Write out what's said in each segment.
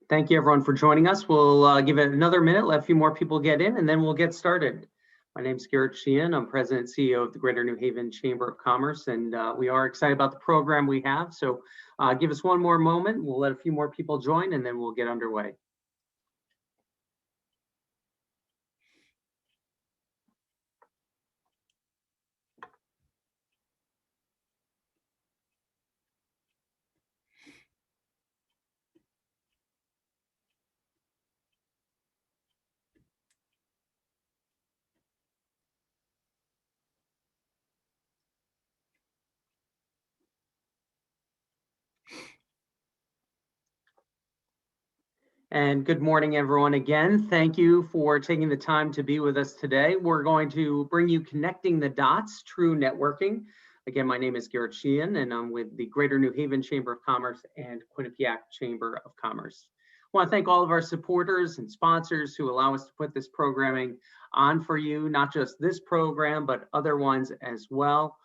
Thank you everyone for joining us. We'll give it another minute, let a few more people get in, and then we'll get started. My name is Garrett Sheehan. I'm President and CEO of the Greater New Haven Chamber of Commerce, and we are excited about the program we have. So give us one more moment. We'll let a few more people join, and then we'll get underway. And good morning, everyone. Again, thank you for taking the time to be with us today. We're going to bring you Connecting the Dots, True Networking. Again, my name is Garrett Sheehan, and I'm with the Greater New Haven Chamber of Commerce and Quinnipiac Chamber of Commerce. I want to thank all of our supporters and sponsors who allow us to put this programming on for you, not just this program, but other ones as well.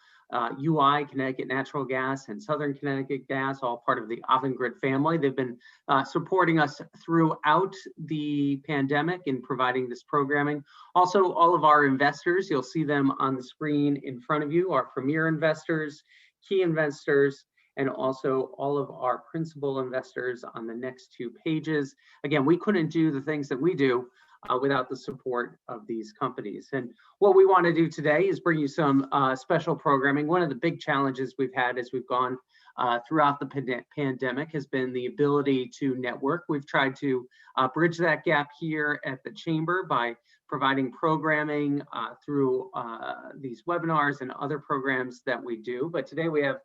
UI, Connecticut Natural Gas, and Southern Connecticut Gas, all part of the Avangrid family. They've been supporting us throughout the pandemic in providing this programming. Also, all of our investors, you'll see them on the screen in front of you, our premier investors, key investors, and also all of our principal investors on the next two pages. Again, we couldn't do the things that we do without the support of these companies. And what we want to do today is bring you some special programming. One of the big challenges we've had as we've gone throughout the pandemic has been the ability to network. We've tried to bridge that gap here at the Chamber by providing programming through these webinars and other programs that we do. But today we have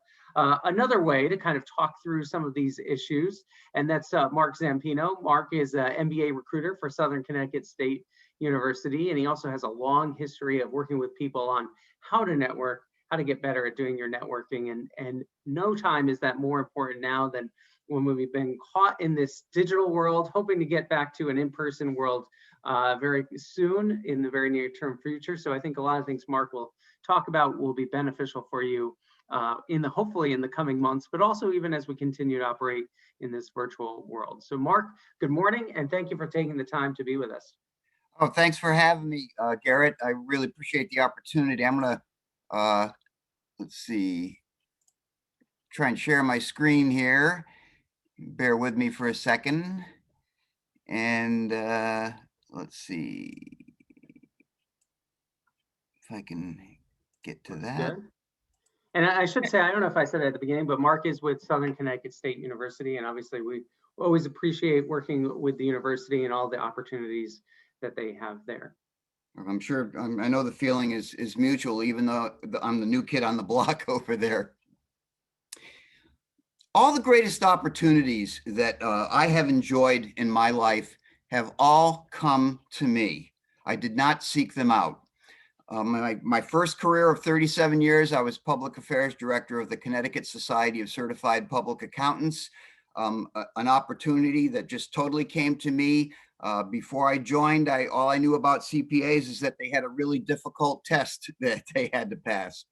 another way to kind of talk through some of these issues, and that's Mark Zampino. Mark is an MBA recruiter for Southern Connecticut State University, and he also has a long history of working with people on how to network, how to get better at doing your networking, and no time is that more important now than when we've been caught in this digital world, hoping to get back to an in-person world very soon in the very near term future. So I think a lot of things Mark will talk about will be beneficial for you hopefully in the coming months, but also even as we continue to operate in this virtual world. So Mark, good morning, and thank you for taking the time to be with us. Oh, thanks for having me, Garrett. I really appreciate the opportunity. I'm gonna, let's see, try and share my screen here. Bear with me for a second. And let's see if I can get to that. Good. And I should say, I don't know if I said it at the beginning, but Mark is with Southern Connecticut State University, and obviously we always appreciate working with the university and all the opportunities that they have there. I'm sure, I know the feeling is mutual, even though I'm the new kid on the block over there. All the greatest opportunities that I have enjoyed in my life have all come to me. I did not seek them out. My first career of 37 years, I was Public Affairs Director of the Connecticut Society of Certified Public Accountants, an opportunity that just totally came to me. Before I joined, all I knew about CPAs is that they had a really difficult test that they had to pass.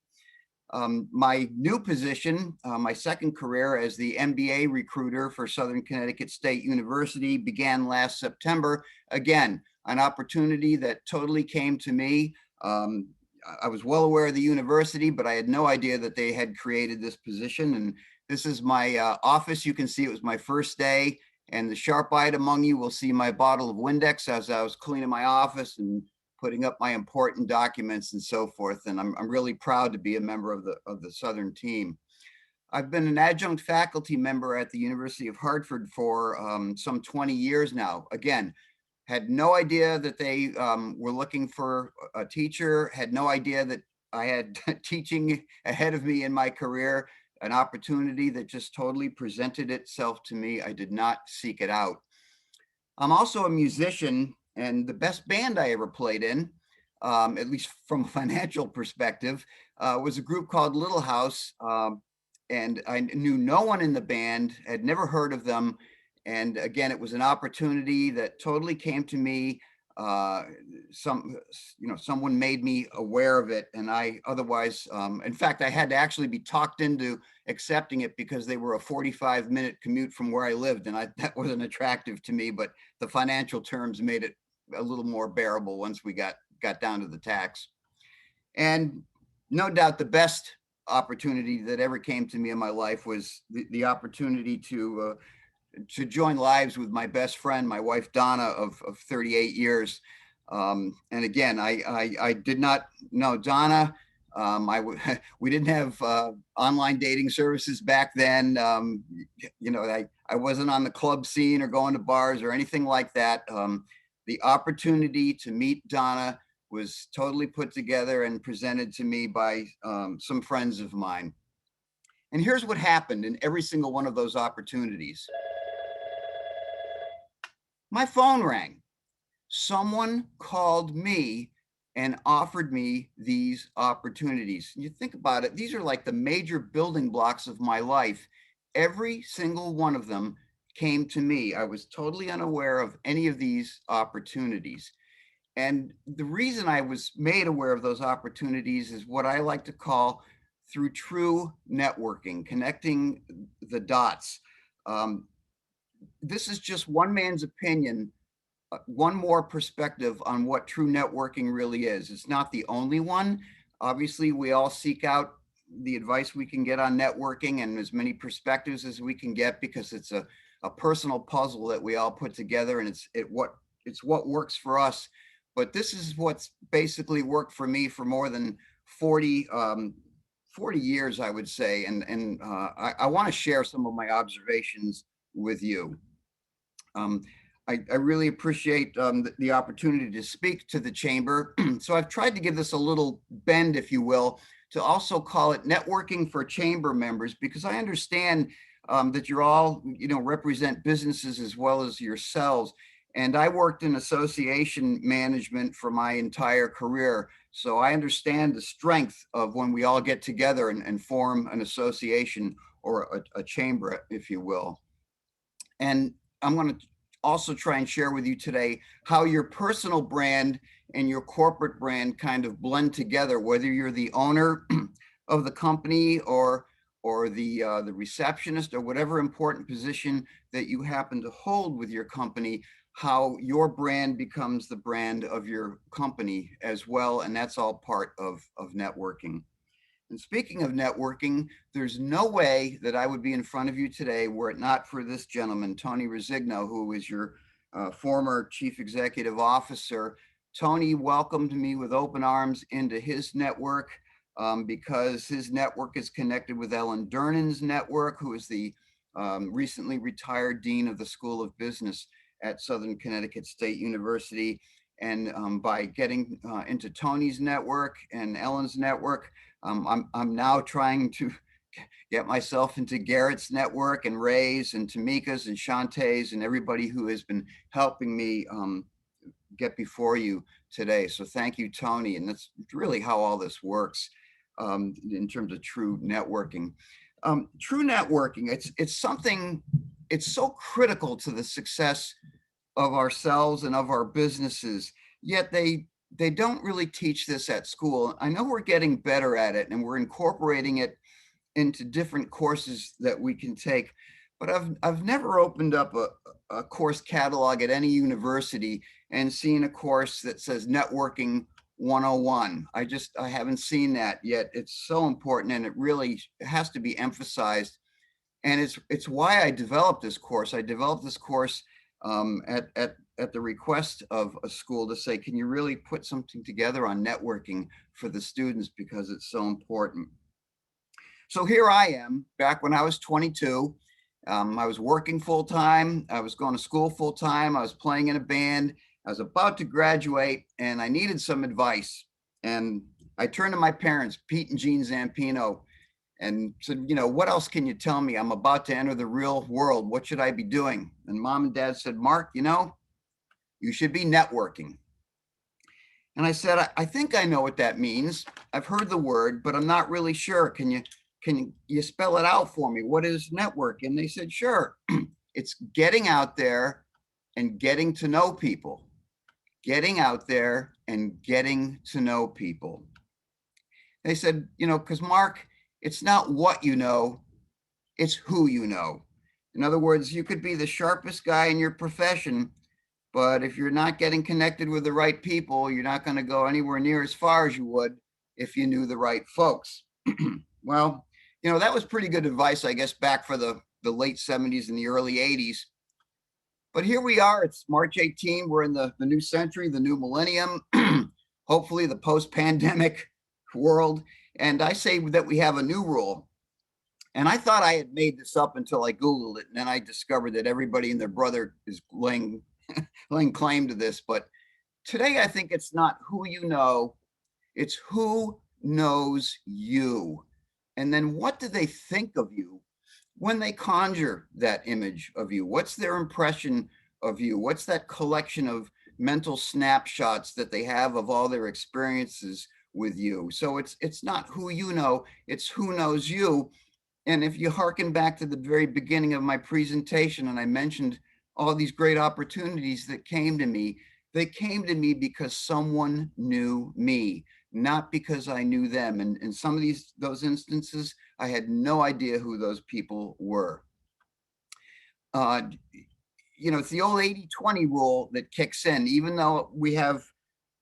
My new position, my second career as the MBA recruiter for Southern Connecticut State University began last September. Again, an opportunity that totally came to me. I was well aware of the university, but I had no idea that they had created this position. And this is my office. You can see it was my first day, and the sharp-eyed among you will see my bottle of Windex as I was cleaning my office and putting up my important documents and so forth. And I'm really proud to be a member of the Southern team. I've been an adjunct faculty member at the University of Hartford for some 20 years now. Again, had no idea that they were looking for a teacher, had no idea that I had teaching ahead of me in my career, an opportunity that just totally presented itself to me. I did not seek it out. I'm also a musician, and the best band I ever played in, at least from a financial perspective, was a group called Little House. And I knew no one in the band, had never heard of them. And again, it was an opportunity that totally came to me. Someone made me aware of it, and I otherwise, in fact, I had to actually be talked into accepting it because they were a 45-minute commute from where I lived, and that wasn't attractive to me, but the financial terms made it a little more bearable once we got down to the tax. And no doubt the best opportunity that ever came to me in my life was the opportunity to join lives with my best friend, my wife Donna, of 38 years. And again, I did not know Donna. We didn't have online dating services back then. I wasn't on the club scene or going to bars or anything like that. The opportunity to meet Donna was totally put together and presented to me by some friends of mine. And here's what happened in every single one of those opportunities. My phone rang. Someone called me and offered me these opportunities. You think about it, these are like the major building blocks of my life. Every single one of them came to me. I was totally unaware of any of these opportunities. And the reason I was made aware of those opportunities is what I like to call through true networking, connecting the dots. This is just one man's opinion, one more perspective on what true networking really is. It's not the only one. Obviously, we all seek out the advice we can get on networking and as many perspectives as we can get, because it's a personal puzzle that we all put together, and it's what works for us. But this is what's basically worked for me for more than 40 years, I would say. And I want to share some of my observations with you. I really appreciate the opportunity to speak to the chamber. So I've tried to give this a little bend, if you will, to also call it networking for chamber members, because I understand that you're all, represent businesses as well as yourselves. And I worked in association management for my entire career. So I understand the strength of when we all get together and form an association or a chamber, if you will. And I'm going to also try and share with you today how your personal brand and your corporate brand kind of blend together, whether you're the owner of the company or the receptionist or whatever important position that you happen to hold with your company, how your brand becomes the brand of your company as well. And that's all part of networking. And speaking of networking, there's no way that I would be in front of you today were it not for this gentleman, Tony Resigno, who is your former chief executive officer. Tony welcomed me with open arms into his network because his network is connected with Ellen Durnan's network, who is the recently retired dean of the School of Business at Southern Connecticut State University. And by getting into Tony's network and Ellen's network, I'm now trying to get myself into Garrett's network and Ray's and Tamika's and Shantae's and everybody who has been helping me get before you today. So thank you, Tony. And that's really how all this works in terms of true networking. True networking, it's something, it's so critical to the success of ourselves and of our businesses, yet they don't really teach this at school. I know we're getting better at it and we're incorporating it into different courses that we can take, but I've never opened up a course catalog at any university and seen a course that says networking 101. I haven't seen that yet. It's so important and it really has to be emphasized. And it's why I developed this course. I developed this course at the request of a school to say, can you really put something together on networking for the students, because it's so important. So here I am, back when I was 22. I was working full time. I was going to school full time. I was playing in a band. I was about to graduate and I needed some advice. And I turned to my parents, Pete and Jean Zampino, and said, what else can you tell me? I'm about to enter the real world. What should I be doing? And Mom and Dad said, Mark, you should be networking. And I said, I think I know what that means. I've heard the word, but I'm not really sure. Can you spell it out for me? What is network? And they said, sure. It's getting out there and getting to know people. getting out there and getting to know people. They said, because Mark, it's not what you know, it's who you know. In other words, you could be the sharpest guy in your profession, but if you're not getting connected with the right people, you're not going to go anywhere near as far as you would if you knew the right folks. Well, that was pretty good advice, I guess, back for the late 70s and the early 80s. But here we are. It's March 18. We're in the new century, the new millennium, hopefully the post-pandemic world. And I say that we have a new rule. And I thought I had made this up until I Googled it. And then I discovered that everybody and their brother is laying claim to this. But today, I think it's not who you know, it's who knows you. And then what do they think of you when they conjure that image of you? What's their impression of you? What's that collection of mental snapshots that they have of all their experiences with you? So it's not who you know, it's who knows you. And if you hearken back to the very beginning of my presentation, and I mentioned all these great opportunities that came to me, they came to me because someone knew me, not because I knew them. And in some of those instances, I had no idea who those people were. It's the old 80-20 rule that kicks in, even though we have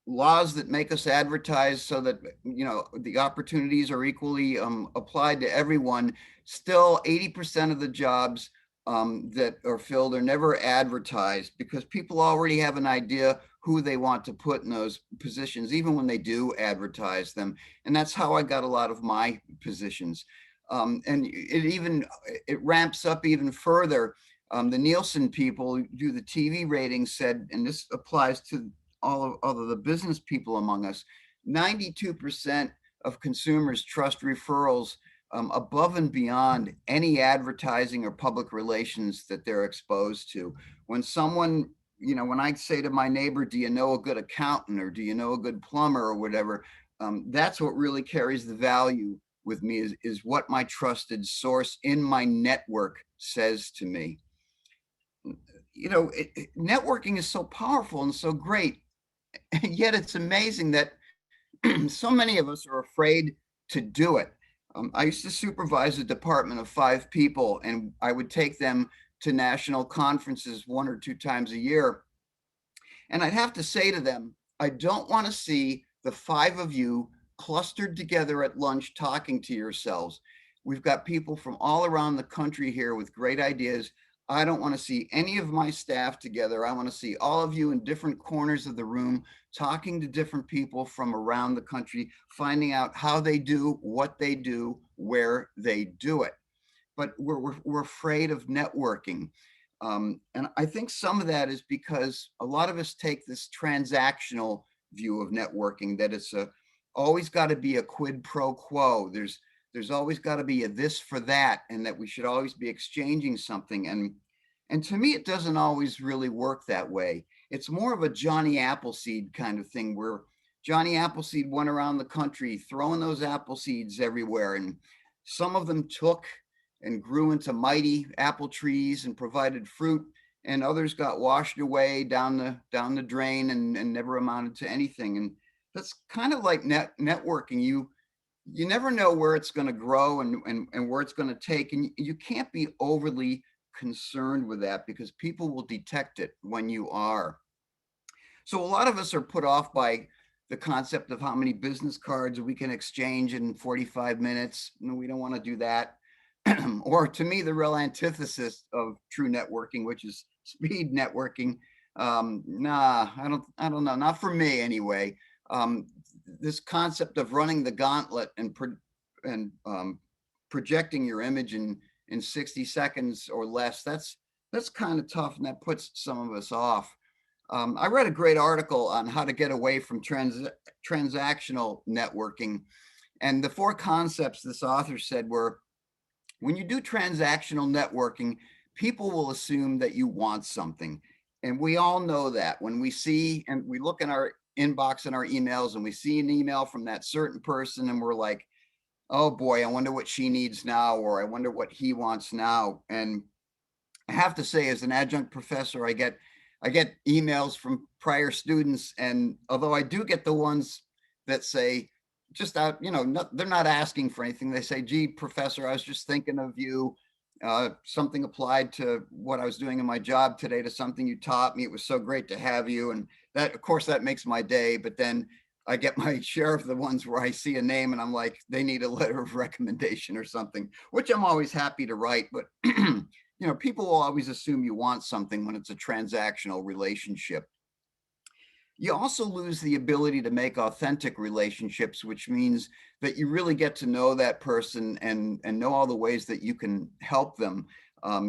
laws that make us advertise so that the opportunities are equally applied to everyone. Still 80% of the jobs that are filled are never advertised because people already have an idea who they want to put in those positions, even when they do advertise them. And that's how I got a lot of my positions. And it ramps up even further. The Nielsen people who do the TV ratings said, and this applies to all of the business people among us, 92% of consumers trust referrals above and beyond any advertising or public relations that they're exposed to. When I say to my neighbor, do you know a good accountant, or do you know a good plumber, or whatever, that's what really carries the value with me, is what my trusted source in my network says to me. Networking is so powerful and so great. And yet it's amazing that so many of us are afraid to do it. I used to supervise a department of 5 people, and I would take them to national conferences 1 or 2 times a year. And I'd have to say to them, I don't want to see the 5 of you clustered together at lunch talking to yourselves. We've got people from all around the country here with great ideas. I don't want to see any of my staff together. I want to see all of you in different corners of the room, talking to different people from around the country, finding out how they do, what they do, where they do it. But we're afraid of networking. And I think some of that is because a lot of us take this transactional view of networking, that it's always got to be a quid pro quo. There's always got to be a this for that, and that we should always be exchanging something. And to me, it doesn't always really work that way. It's more of a Johnny Appleseed kind of thing, where Johnny Appleseed went around the country throwing those apple seeds everywhere. And some of them took and grew into mighty apple trees and provided fruit, and others got washed away down the drain and never amounted to anything. And that's kind of like networking. You never know where it's going to grow and where it's going to take. And you can't be overly concerned with that, because people will detect it when you are. So a lot of us are put off by the concept of how many business cards we can exchange in 45 minutes. No, we don't want to do that. Or to me, the real antithesis of true networking, which is speed networking. I don't know. Not for me anyway. This concept of running the gauntlet and projecting your image in 60 seconds or less, that's kind of tough, and that puts some of us off. I read a great article on how to get away from transactional networking. And the 4 concepts this author said were, when you do transactional networking, people will assume that you want something. And we all know that when we see and we look in our inbox and our emails and we see an email from that certain person, and we're like, oh boy, I wonder what she needs now, or I wonder what he wants now. And I have to say, as an adjunct professor, I get I get emails from prior students, and although I do get the ones that say just out, they're not asking for anything. They say, gee, professor, I was just thinking of you. Something applied to what I was doing in my job today, to something you taught me. It was so great to have you. And that, of course, that makes my day. But then I get my share of the ones where I see a name and I'm like, they need a letter of recommendation or something, which I'm always happy to write. But, people will always assume you want something when it's a transactional relationship. You also lose the ability to make authentic relationships, which means that you really get to know that person and know all the ways that you can help them.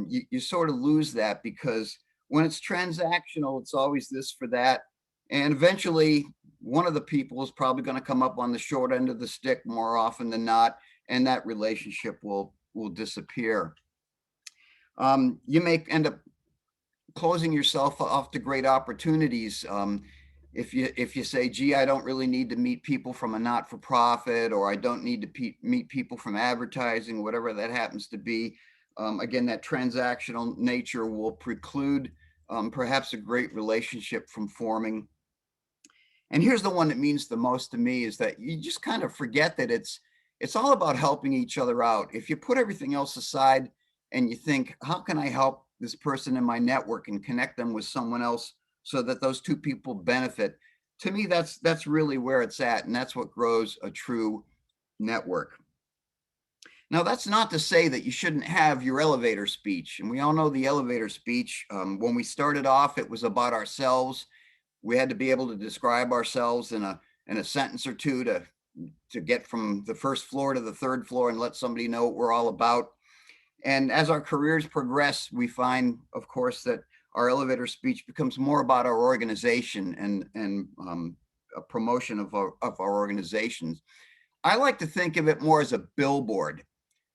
You sort of lose that, because when it's transactional, it's always this for that. And eventually, one of the people is probably going to come up on the short end of the stick more often than not, and that relationship will disappear. You may end up closing yourself off to great opportunities. If you say, gee, I don't really need to meet people from a not-for-profit, or I don't need to meet people from advertising, whatever that happens to be, again, that transactional nature will preclude perhaps a great relationship from forming. And here's the one that means the most to me, is that you just kind of forget that it's all about helping each other out. If you put everything else aside and you think, how can I help this person in my network and connect them with someone else so that those two people benefit? To me, that's really where it's at, and that's what grows a true network. Now, that's not to say that you shouldn't have your elevator speech, and we all know the elevator speech. When we started off, it was about ourselves. We had to be able to describe ourselves in a sentence or two to get from the first floor to the third floor and let somebody know what we're all about. And as our careers progress, we find, of course, that our elevator speech becomes more about our organization and a promotion of our organizations. I like to think of it more as a billboard.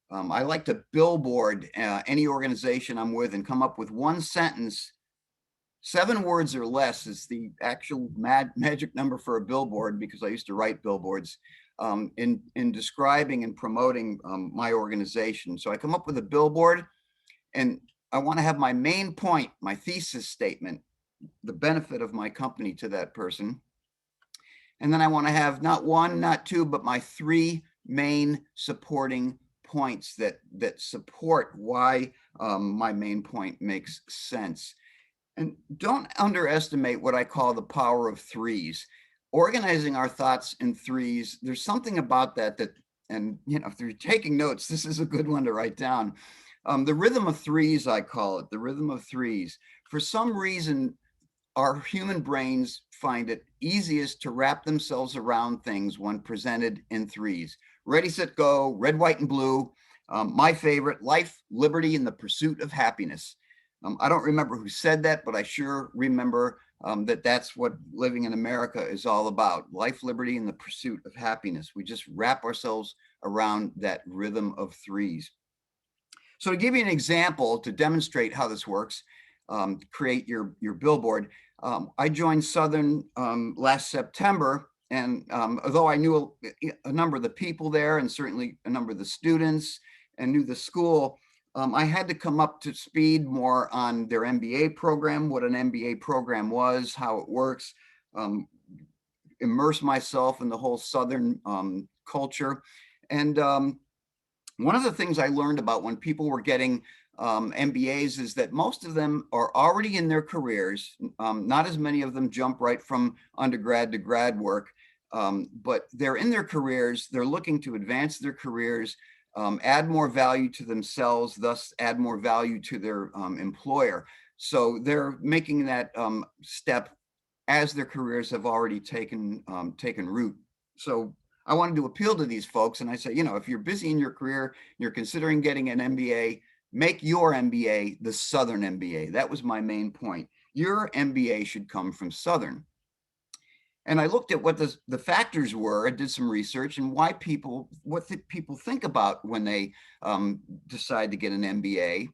I like to billboard any organization I'm with and come up with one sentence. 7 words or less is the actual magic number for a billboard, because I used to write billboards in describing and promoting my organization. So I come up with a billboard, and I want to have my main point, my thesis statement, the benefit of my company to that person. And then I want to have not 1, not 2, but my 3 main supporting points that support why my main point makes sense. And don't underestimate what I call the power of threes. Organizing our thoughts in threes, there's something about that, and if you're taking notes, this is a good one to write down. The rhythm of threes, I call it, the rhythm of threes. For some reason, our human brains find it easiest to wrap themselves around things when presented in threes. Ready, set, go, red, white, and blue. My favorite, life, liberty, and the pursuit of happiness. I don't remember who said that, but I sure remember that that's what living in America is all about. Life, liberty, and the pursuit of happiness. We just wrap ourselves around that rhythm of threes. So to give you an example to demonstrate how this works, create your billboard. I joined Southern last September, and although I knew a number of the people there and certainly a number of the students and knew the school, I had to come up to speed more on their MBA program, what an MBA program was, how it works, immerse myself in the whole Southern culture. And one of the things I learned about when people were getting MBAs is that most of them are already in their careers. Not as many of them jump right from undergrad to grad work, but they're in their careers. They're looking to advance their careers, add more value to themselves, thus add more value to their employer. So they're making that step as their careers have already taken root. So I wanted to appeal to these folks, and I say, if you're busy in your career, you're considering getting an MBA, make your MBA the Southern MBA. That was my main point. Your MBA should come from Southern. And I looked at what the factors were. I did some research and what people think about when they decide to get an MBA.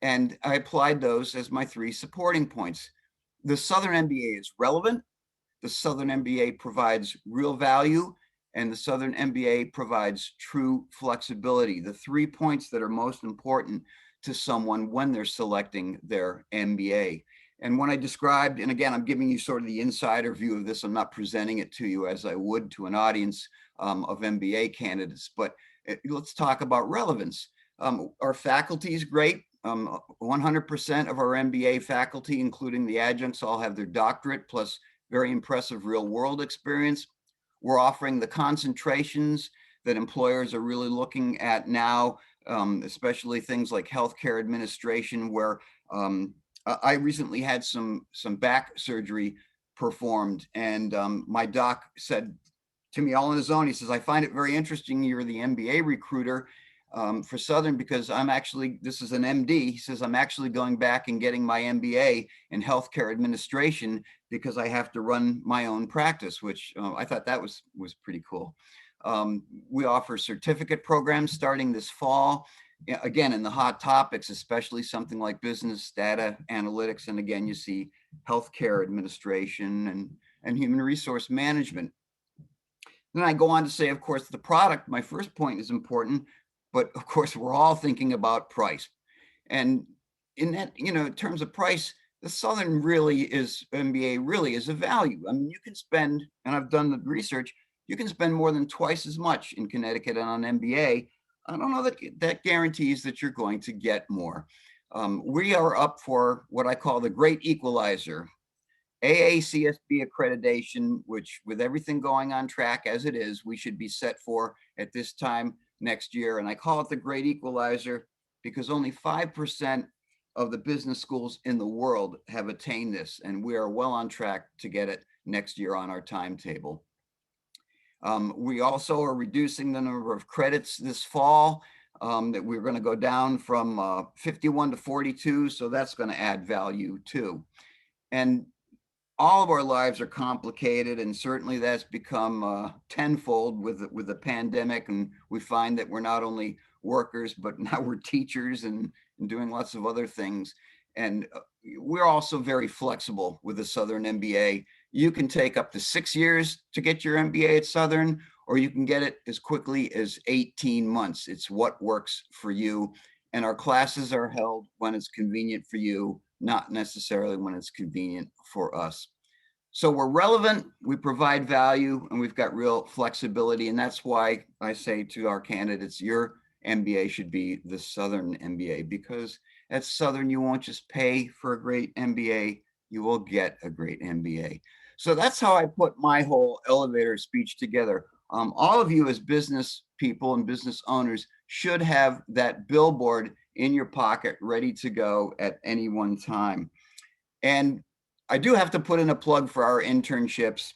And I applied those as my 3 supporting points. The Southern MBA is relevant. The Southern MBA provides real value. And the Southern MBA provides true flexibility. The 3 points that are most important to someone when they're selecting their MBA. And when I described, and again, I'm giving you sort of the insider view of this, I'm not presenting it to you as I would to an audience of MBA candidates, but let's talk about relevance. Our faculty is great. 100% of our MBA faculty, including the adjuncts, all have their doctorate plus very impressive real world experience. We're offering the concentrations that employers are really looking at now, especially things like healthcare administration, where I recently had some back surgery performed, and my doc said to me all on his own, he says, I find it very interesting you're the MBA recruiter for Southern, because I'm actually, this is an MD, he says, I'm actually going back and getting my MBA in healthcare administration because I have to run my own practice, which I thought that was pretty cool. We offer certificate programs starting this fall, again, in the hot topics, especially something like business data analytics. And again, you see healthcare administration and human resource management. Then I go on to say, of course, the product, my first point, is important, but of course, we're all thinking about price. And in that, in terms of price, the Southern MBA really is a value. I mean, you can spend, and I've done the research, you can spend more than twice as much in Connecticut on an MBA. I don't know that guarantees that you're going to get more. We are up for what I call the great equalizer. AACSB accreditation, which with everything going on track as it is, we should be set for at this time next year. And I call it the great equalizer because only 5% of the business schools in the world have attained this. And we are well on track to get it next year on our timetable. We also are reducing the number of credits this fall, that we're going to go down from 51 to 42. So that's going to add value too. And all of our lives are complicated, and certainly that's become tenfold with the pandemic. And we find that we're not only workers, but now we're teachers and doing lots of other things. And we're also very flexible with the Southern MBA. You can take up to 6 years to get your MBA at Southern, or you can get it as quickly as 18 months. It's what works for you. And our classes are held when it's convenient for you, not necessarily when it's convenient for us. So we're relevant, we provide value, and we've got real flexibility. And that's why I say to our candidates, your MBA should be the Southern MBA, because at Southern, you won't just pay for a great MBA, you will get a great MBA. So that's how I put my whole elevator speech together. All of you as business people and business owners should have that billboard in your pocket ready to go at any one time. And I do have to put in a plug for our internships.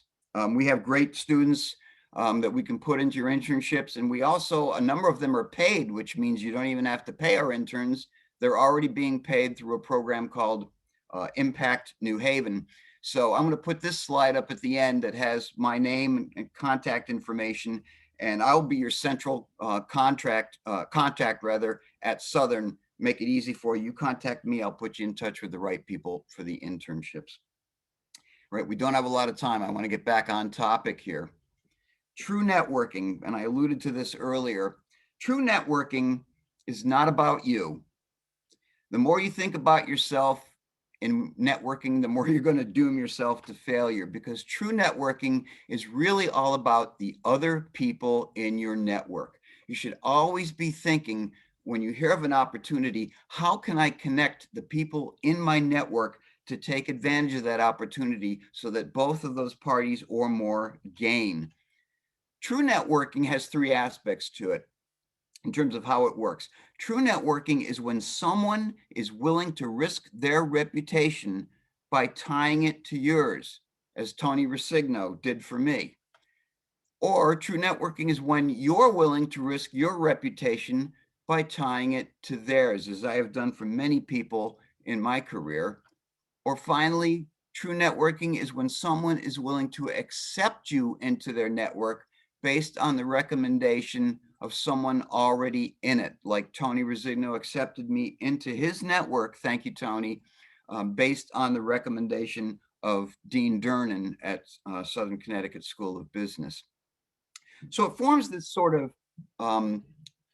We have great students that we can put into your internships. And we also, a number of them are paid, which means you don't even have to pay our interns. They're already being paid through a program called Impact New Haven. So I'm going to put this slide up at the end that has my name and contact information, and I'll be your central contact at Southern. Make it easy for you. You contact me, I'll put you in touch with the right people for the internships. Right, we don't have a lot of time. I want to get back on topic here. True networking, and I alluded to this earlier. True networking is not about you. The more you think about yourself in networking, the more you're going to doom yourself to failure, because true networking is really all about the other people in your network. You should always be thinking, when you hear of an opportunity, how can I connect the people in my network to take advantage of that opportunity so that both of those parties or more gain? True networking has three aspects to it in terms of how it works. True networking is when someone is willing to risk their reputation by tying it to yours, as Tony Resigno did for me. Or true networking is when you're willing to risk your reputation by tying it to theirs, as I have done for many people in my career. Or finally, true networking is when someone is willing to accept you into their network based on the recommendation of someone already in it, like Tony Resigno accepted me into his network, thank you, Tony, based on the recommendation of Dean Durnan at Southern Connecticut School of Business. So it forms this sort of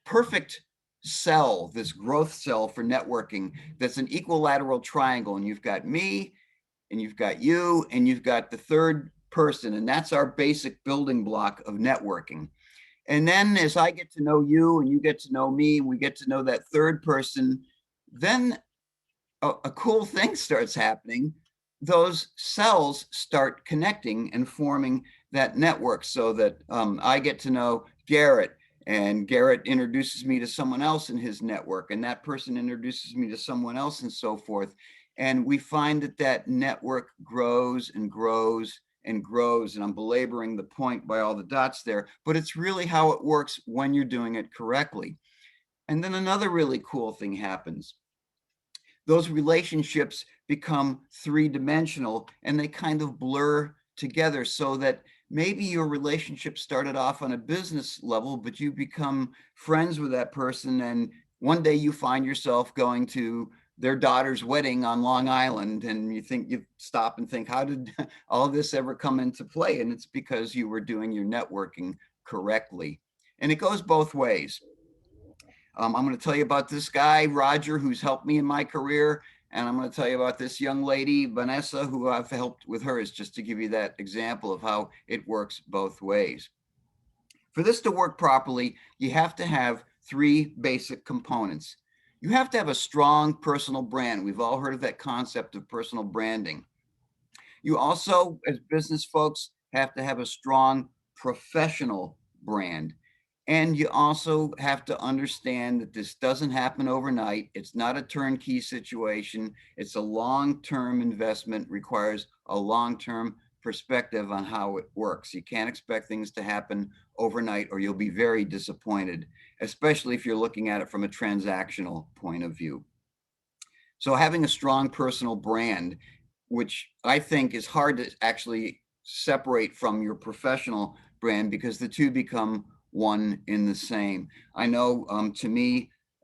perfect cell, this growth cell for networking that's an equilateral triangle. And you've got me, and you've got you, and you've got the third person, and that's our basic building block of networking. And then as I get to know you and you get to know me, and we get to know that third person, then a cool thing starts happening. Those cells start connecting and forming that network, so that I get to know Garrett, and Garrett introduces me to someone else in his network, and that person introduces me to someone else, and so forth. And we find that that network grows and grows and grows. And I'm belaboring the point by all the dots there, but it's really how it works when you're doing it correctly. And then another really cool thing happens. Those relationships become three-dimensional, and they kind of blur together, so that maybe your relationship started off on a business level, but you become friends with that person, and one day you find yourself going to their daughter's wedding on Long Island, and you stop and think, how did all this ever come into play? And it's because you were doing your networking correctly. And it goes both ways. I'm going to tell you about this guy, Roger, who's helped me in my career. And I'm going to tell you about this young lady, Vanessa, who I've helped with hers, just to give you that example of how it works both ways. For this to work properly, you have to have three basic components. You have to have a strong personal brand. We've all heard of that concept of personal branding. You also, as business folks, have to have a strong professional brand. And you also have to understand that this doesn't happen overnight. It's not a turnkey situation. It's a long-term investment, requires a long-term perspective on how it works. You can't expect things to happen overnight, or you'll be very disappointed, especially if you're looking at it from a transactional point of view. So having a strong personal brand, which I think is hard to actually separate from your professional brand, because the two become one in the same. I know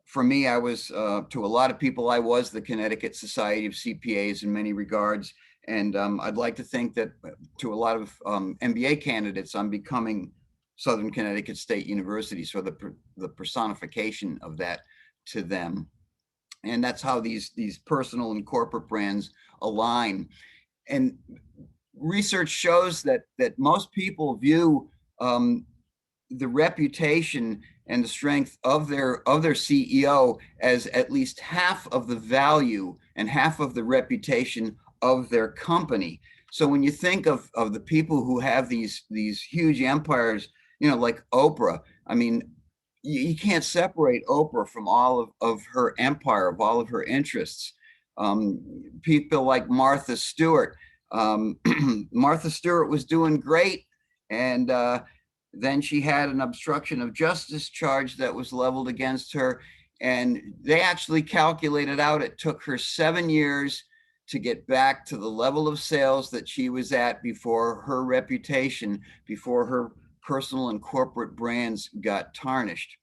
for me, I was, to a lot of people, I was the Connecticut Society of CPAs in many regards. And I'd like to think that to a lot of MBA candidates, I'm becoming Southern Connecticut State University, so the personification of that to them. And that's how these personal and corporate brands align. And research shows that most people view the reputation and the strength of their CEO as at least half of the value and half of the reputation of their company. So when you think of the people who have these huge empires, like Oprah, I mean, you can't separate Oprah from all of her empire, of all of her interests. People like Martha Stewart. Martha Stewart was doing great, and then she had an obstruction of justice charge that was leveled against her. And they actually calculated out it took her 7 years to get back to the level of sales that she was at before her reputation, before her personal and corporate brands got tarnished.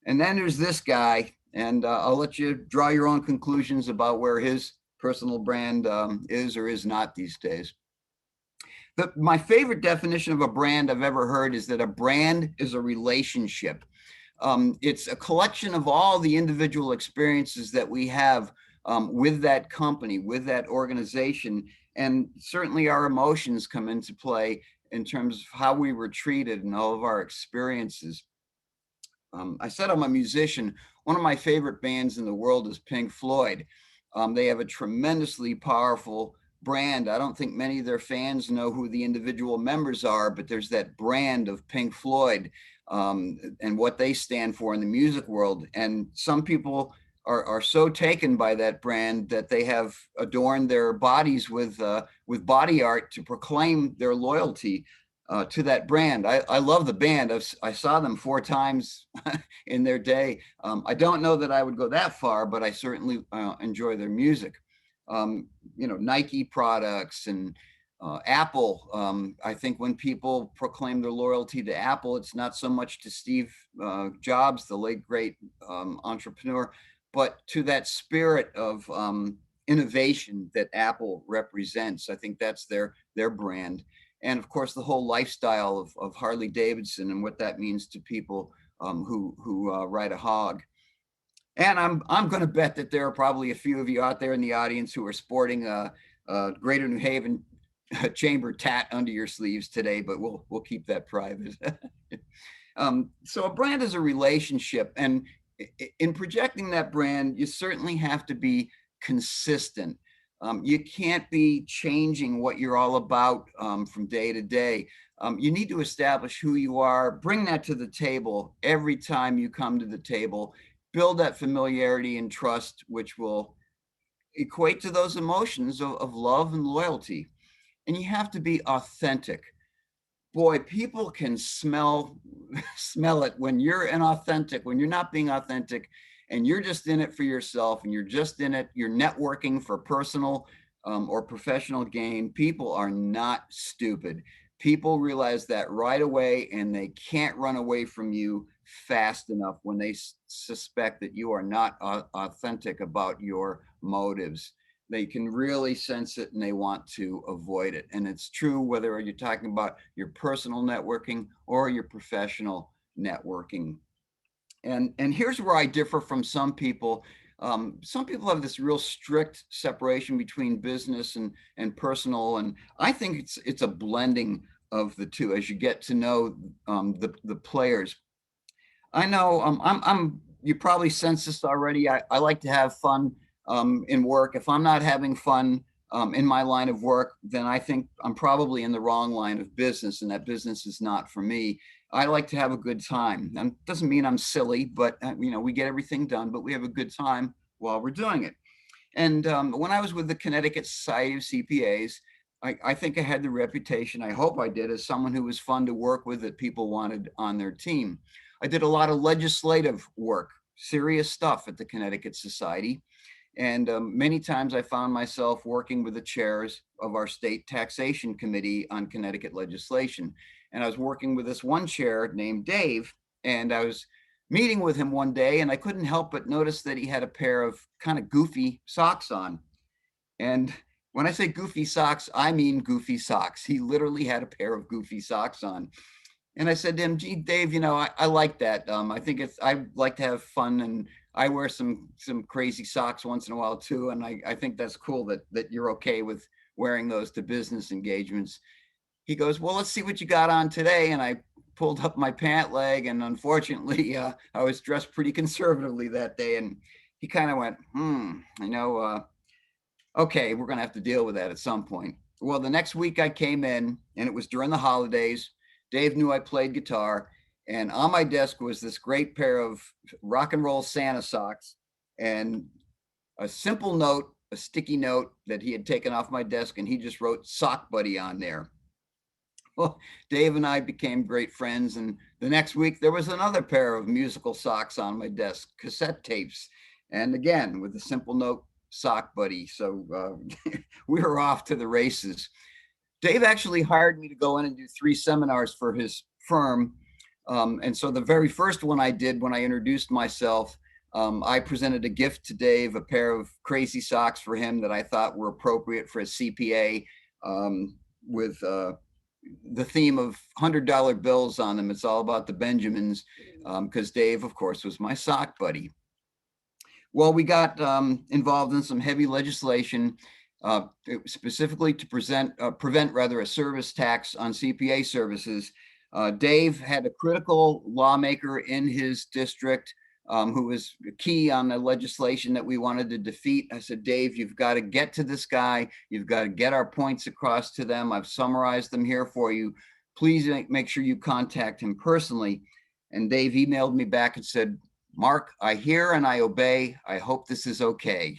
And then there's this guy, and I'll let you draw your own conclusions about where his personal brand is or is not these days. My favorite definition of a brand I've ever heard is that a brand is a relationship. It's a collection of all the individual experiences that we have with that company, with that organization. And certainly our emotions come into play in terms of how we were treated and all of our experiences. I said I'm a musician. One of my favorite bands in the world is Pink Floyd. They have a tremendously powerful brand. I don't think many of their fans know who the individual members are, but there's that brand of Pink Floyd and what they stand for in the music world. And some people are so taken by that brand that they have adorned their bodies with body art to proclaim their loyalty to that brand. I love the band. I saw them 4 times in their day. I don't know that I would go that far, but I certainly enjoy their music. Nike products and Apple. I think when people proclaim their loyalty to Apple, it's not so much to Steve Jobs, the late great entrepreneur, but to that spirit of innovation that Apple represents. I think that's their brand. And of course, the whole lifestyle of Harley Davidson and what that means to people who ride a hog. And I'm going to bet that there are probably a few of you out there in the audience who are sporting Greater New Haven Chamber tat under your sleeves today, but we'll keep that private. So a brand is a relationship, and in projecting that brand, you certainly have to be consistent. You can't be changing what you're all about from day to day. You need to establish who you are, bring that to the table every time you come to the table, build that familiarity and trust, which will equate to those emotions of love and loyalty. And you have to be authentic. Boy, people can smell it when you're inauthentic, when you're not being authentic, and you're just in it for yourself, and you're just in it, you're networking for personal or professional gain. People are not stupid. People realize that right away, and they can't run away from you fast enough when they suspect that you are not authentic about your motives. They can really sense it and they want to avoid it. And it's true whether you're talking about your personal networking or your professional networking. And here's where I differ from some people. Some people have this real strict separation between business and personal, and I think it's a blending of the two as you get to know the players. I know I'm you probably sense this already. I like to have fun in work. If I'm not having fun in my line of work, then I think I'm probably in the wrong line of business, and that business is not for me. I like to have a good time. And doesn't mean I'm silly, but we get everything done, but we have a good time while we're doing it. And when I was with the Connecticut Society of CPAs, I think I had the reputation, I hope I did, as someone who was fun to work with that people wanted on their team. I did a lot of legislative work, serious stuff at the Connecticut Society. And many times I found myself working with the chairs of our state taxation committee on Connecticut legislation. And I was working with this one chair named Dave, and I was meeting with him one day, and I couldn't help but notice that he had a pair of kind of goofy socks on. And when I say goofy socks, I mean goofy socks. He literally had a pair of goofy socks on. And I said to him, "Gee, Dave, I like that. I think I like to have fun, and I wear some crazy socks once in a while too. And I think that's cool that you're okay with wearing those to business engagements." He goes, "Well, let's see what you got on today." And I pulled up my pant leg, and unfortunately, I was dressed pretty conservatively that day. And he kind of went, okay, we're gonna have to deal with that at some point. Well, the next week I came in, and it was during the holidays. Dave knew I played guitar, and on my desk was this great pair of rock and roll Santa socks and a simple note, a sticky note that he had taken off my desk, and he just wrote "Sock Buddy" on there. Well, Dave and I became great friends, and the next week there was another pair of musical socks on my desk, cassette tapes, and again with a simple note, "Sock Buddy." So we were off to the races. Dave actually hired me to go in and do 3 seminars for his firm. And so the very first one I did when I introduced myself, I presented a gift to Dave, a pair of crazy socks for him that I thought were appropriate for a CPA, with the theme of $100 bills on them. It's all about the Benjamins, because Dave, of course, was my sock buddy. Well, we got involved in some heavy legislation, specifically to prevent a service tax on CPA services. Dave had a critical lawmaker in his district who was key on the legislation that we wanted to defeat. I said, "Dave, you've got to get to this guy. You've got to get our points across to them. I've summarized them here for you. Please make sure you contact him personally." And Dave emailed me back and said, "Mark, I hear and I obey. I hope this is okay,"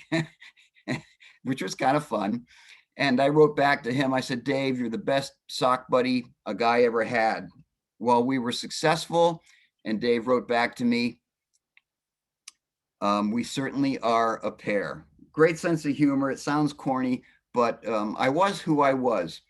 which was kind of fun. And I wrote back to him. I said, "Dave, you're the best sock buddy a guy ever had." Well, we were successful. And Dave wrote back to me, "We certainly are a pair." Great sense of humor. It sounds corny, but I was who I was.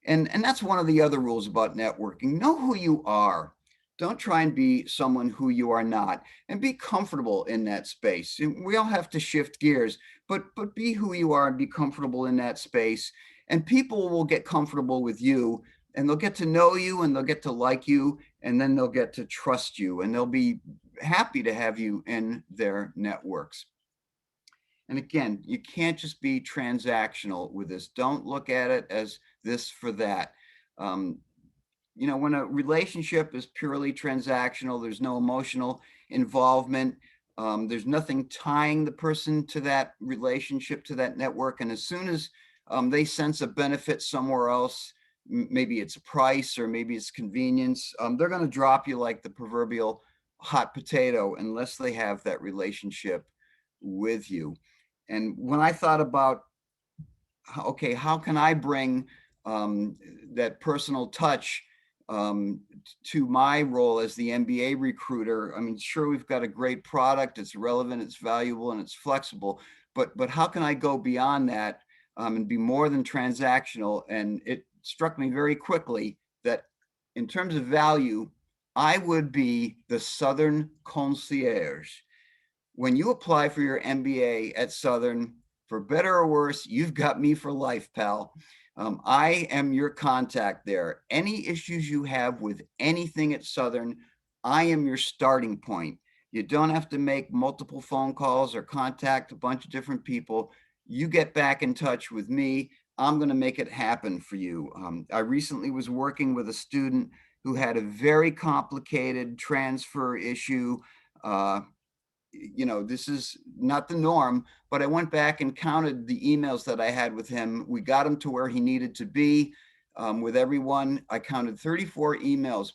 And that's one of the other rules about networking. Know who you are. Don't try and be someone who you are not, and be comfortable in that space. We all have to shift gears, but be who you are and be comfortable in that space. And people will get comfortable with you, and they'll get to know you, and they'll get to like you, and then they'll get to trust you, and they'll be happy to have you in their networks. And again, you can't just be transactional with this. Don't look at it as this for that. Um, when a relationship is purely transactional, there's no emotional involvement. There's nothing tying the person to that relationship, to that network. And as soon as they sense a benefit somewhere else, maybe it's a price or maybe it's convenience, they're going to drop you like the proverbial hot potato unless they have that relationship with you. And when I thought about, okay, how can I bring that personal touch to my role as the MBA recruiter? I mean, sure, we've got a great product, it's relevant, it's valuable, and it's flexible, but how can I go beyond that and be more than transactional? And it struck me very quickly that in terms of value, I would be the Southern concierge. When you apply for your MBA at Southern, for better or worse, you've got me for life, pal. I am your contact there. Any issues you have with anything at Southern, I am your starting point. You don't have to make multiple phone calls or contact a bunch of different people. You get back in touch with me. I'm going to make it happen for you. I recently was working with a student who had a very complicated transfer issue. This is not the norm, but I went back and counted the emails that I had with him. We got him to where he needed to be with everyone. I counted 34 emails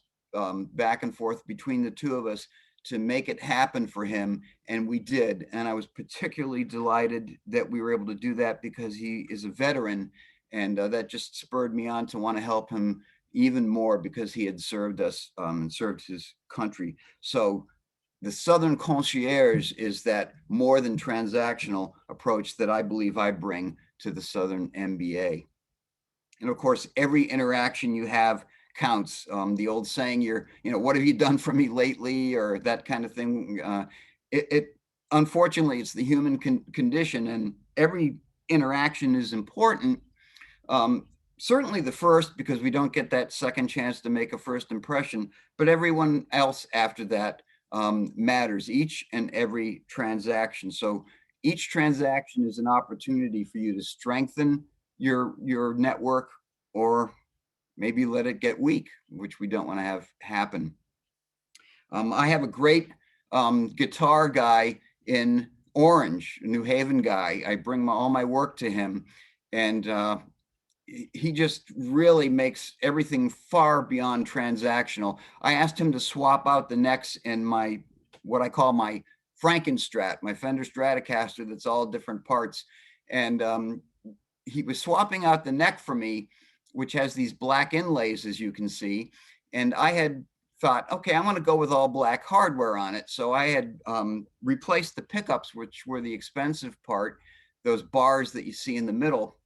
back and forth between the two of us to make it happen for him. And we did. And I was particularly delighted that we were able to do that because he is a veteran. And that just spurred me on to want to help him even more because he had served us and served his country. So the Southern concierge is that more than transactional approach that I believe I bring to the Southern MBA. And of course, every interaction you have counts. The old saying, what have you done for me lately, or that kind of thing. Unfortunately, it's the human condition, and every interaction is important. Certainly the first, because we don't get that second chance to make a first impression, but everyone else after that matters, each and every transaction. So each transaction is an opportunity for you to strengthen your network, or maybe let it get weak, which we don't want to have happen. I have a great guitar guy in Orange, a New Haven guy. I bring all my work to him, and he just really makes everything far beyond transactional. I asked him to swap out the necks in what I call my Frankenstrat, my Fender Stratocaster that's all different parts. And he was swapping out the neck for me, which has these black inlays, as you can see. And I had thought, okay, I'm going to go with all black hardware on it. So I had replaced the pickups, which were the expensive part, those bars that you see in the middle.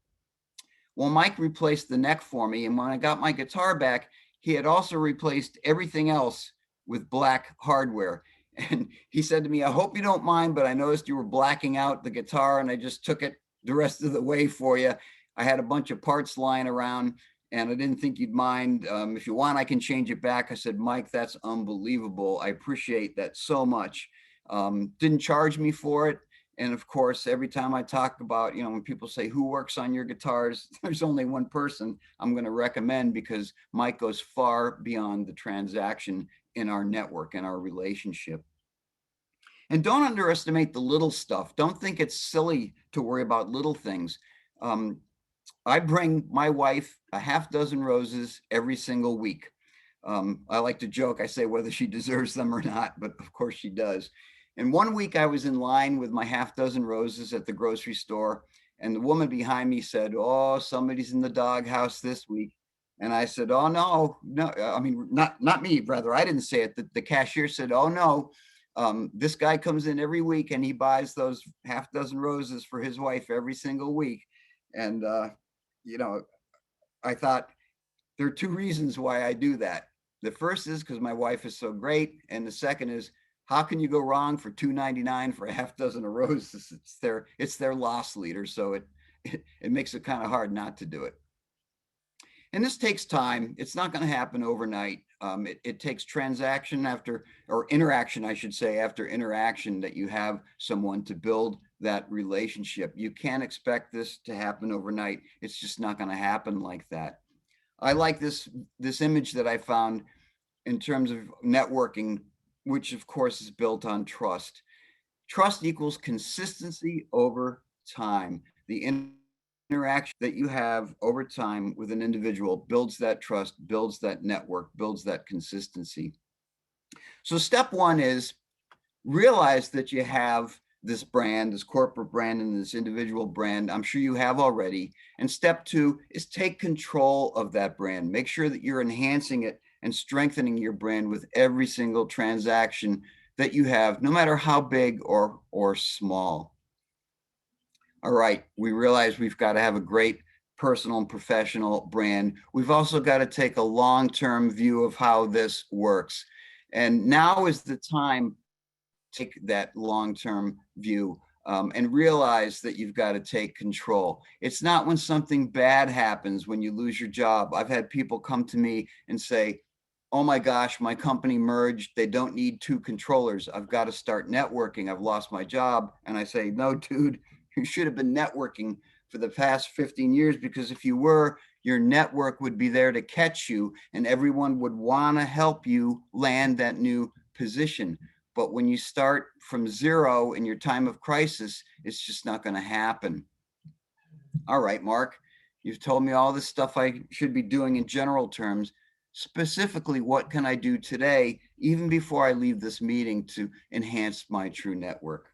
Well, Mike replaced the neck for me. And when I got my guitar back, he had also replaced everything else with black hardware. And he said to me, I hope you don't mind, but I noticed you were blacking out the guitar and I just took it the rest of the way for you. I had a bunch of parts lying around and I didn't think you'd mind. If you want, I can change it back. I said, Mike, that's unbelievable. I appreciate that so much. Didn't charge me for it. And of course, every time I talk about, when people say, who works on your guitars, there's only one person I'm going to recommend, because Mike goes far beyond the transaction in our network and our relationship. And don't underestimate the little stuff. Don't think it's silly to worry about little things. I bring my wife a half dozen roses every single week. I like to joke, I say whether she deserves them or not, but of course she does. And one week I was in line with my half dozen roses at the grocery store, and the woman behind me said, oh, somebody's in the doghouse this week. And I said, oh, no, I mean, not me, brother. I didn't say it. The cashier said, oh, no, this guy comes in every week and he buys those half dozen roses for his wife every single week. And, I thought there are two reasons why I do that. The first is because my wife is so great. And the second is, how can you go wrong for $2.99 for a half dozen of roses? It's their loss leader. So it makes it kind of hard not to do it. And this takes time. It's not going to happen overnight. It takes interaction, I should say, after interaction, that you have someone to build that relationship. You can't expect this to happen overnight. It's just not going to happen like that. I like this image that I found in terms of networking, which of course is built on trust. Trust equals consistency over time. The interaction that you have over time with an individual builds that trust, builds that network, builds that consistency. So step one is realize that you have this brand, this corporate brand, and this individual brand. I'm sure you have already. And step two is take control of that brand. Make sure that you're enhancing it and strengthening your brand with every single transaction that you have, no matter how big or small. All right, we realize we've got to have a great personal and professional brand. We've also got to take a long-term view of how this works. And now is the time to take that long-term view and realize that you've got to take control. It's not when something bad happens, when you lose your job. I've had people come to me and say, oh my gosh, my company merged. They don't need two controllers. I've got to start networking. I've lost my job. And I say, no, dude, you should have been networking for the past 15 years, because if you were, your network would be there to catch you and everyone would want to help you land that new position. But when you start from zero in your time of crisis, it's just not going to happen. All right, Mark, you've told me all this stuff I should be doing in general terms. Specifically, what can I do today, even before I leave this meeting, to enhance my true network?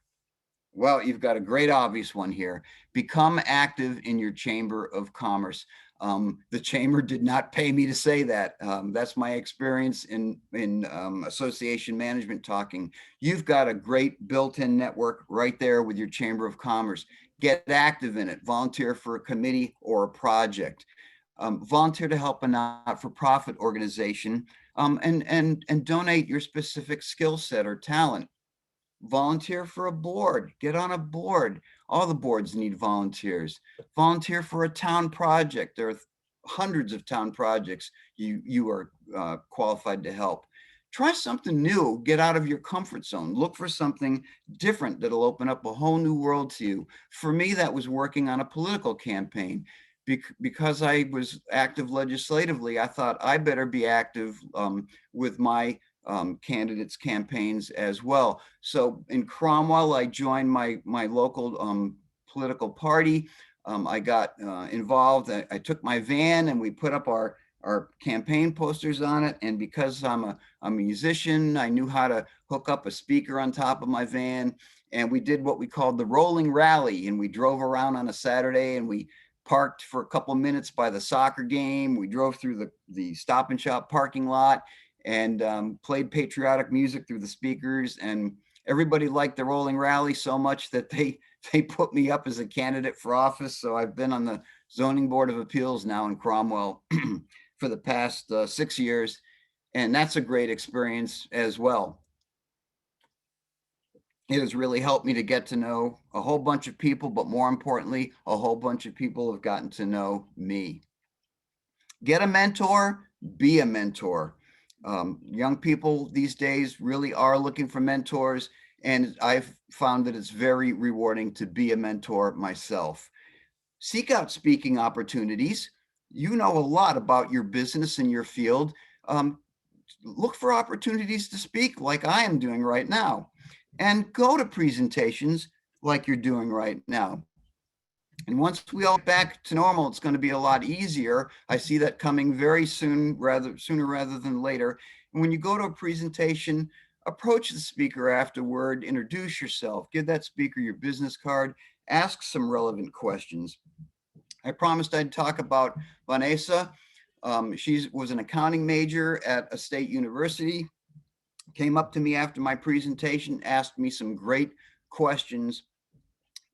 Well, you've got a great obvious one here. Become active in your Chamber of Commerce. The Chamber did not pay me to say that. That's my experience in association management talking. You've got a great built-in network right there with your Chamber of Commerce. Get active in it. Volunteer for a committee or a project. Volunteer to help a not-for-profit organization, and donate your specific skill set or talent. Volunteer for a board, get on a board. All the boards need volunteers. Volunteer for a town project. There are hundreds of town projects you are qualified to help. Try something new, get out of your comfort zone. Look for something different that'll open up a whole new world to you. For me, that was working on a political campaign. Because I was active legislatively, I thought I better be active with my candidates' campaigns as well. So in Cromwell, I joined my local political party. I got involved. I took my van and we put up our campaign posters on it. And because I'm a musician, I knew how to hook up a speaker on top of my van. And we did what we called the rolling rally. And we drove around on a Saturday and we parked for a couple of minutes by the soccer game. We drove through the Stop and Shop parking lot and played patriotic music through the speakers. And everybody liked the rolling rally so much that they put me up as a candidate for office. So I've been on the Zoning Board of Appeals now in Cromwell for the past 6 years. And that's a great experience as well. It has really helped me to get to know a whole bunch of people, but more importantly, a whole bunch of people have gotten to know me. Get a mentor, be a mentor. Young people these days really are looking for mentors, and I've found that it's very rewarding to be a mentor myself. Seek out speaking opportunities. You know a lot about your business and your field. Look for opportunities to speak like I am doing right now, and go to presentations like you're doing right now. And once we all get back to normal, it's going to be a lot easier. I see that coming very soon, sooner rather than later. And when you go to a presentation, approach the speaker afterward, introduce yourself, give that speaker your business card, ask some relevant questions. I promised I'd talk about Vanessa. She was an accounting major at a state university, came up to me after my presentation, asked me some great questions.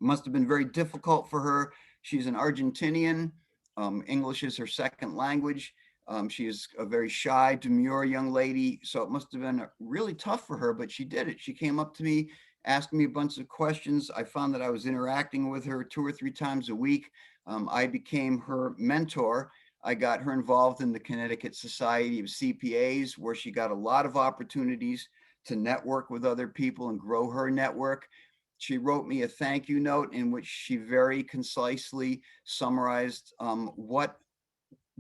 Must have been very difficult for her. She's an Argentinian. English is her second language. She is a very shy, demure young lady. So it must have been really tough for her, but she did it. She came up to me, asked me a bunch of questions. I found that I was interacting with her 2 or 3 times a week. I became her mentor. I got her involved in the Connecticut Society of CPAs, where she got a lot of opportunities to network with other people and grow her network. she wrote me a thank you note in which she very concisely summarized what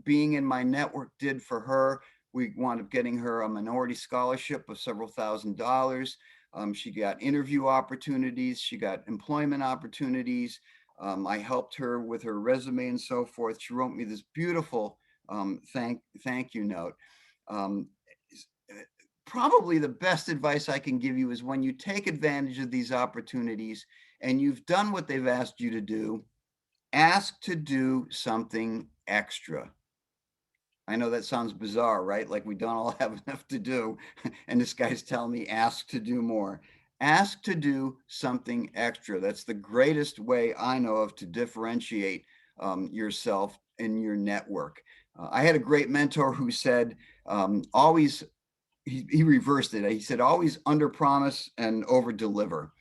being in my network did for her. We wound up getting her a minority scholarship of several $1,000s. She got interview opportunities. She got employment opportunities. I helped her with her resume and so forth. She wrote me this beautiful thank you note. Um, Probably the best advice I can give you is when you take advantage of these opportunities and you've done what they've asked you to do, ask to do something extra. I know that sounds bizarre, right? Like we don't all have enough to do. And this guy's telling me, ask to do more. Ask to do something extra. That's the greatest way I know of to differentiate yourself in your network. I had a great mentor who said, always, he reversed it. He said, always under promise and over deliver.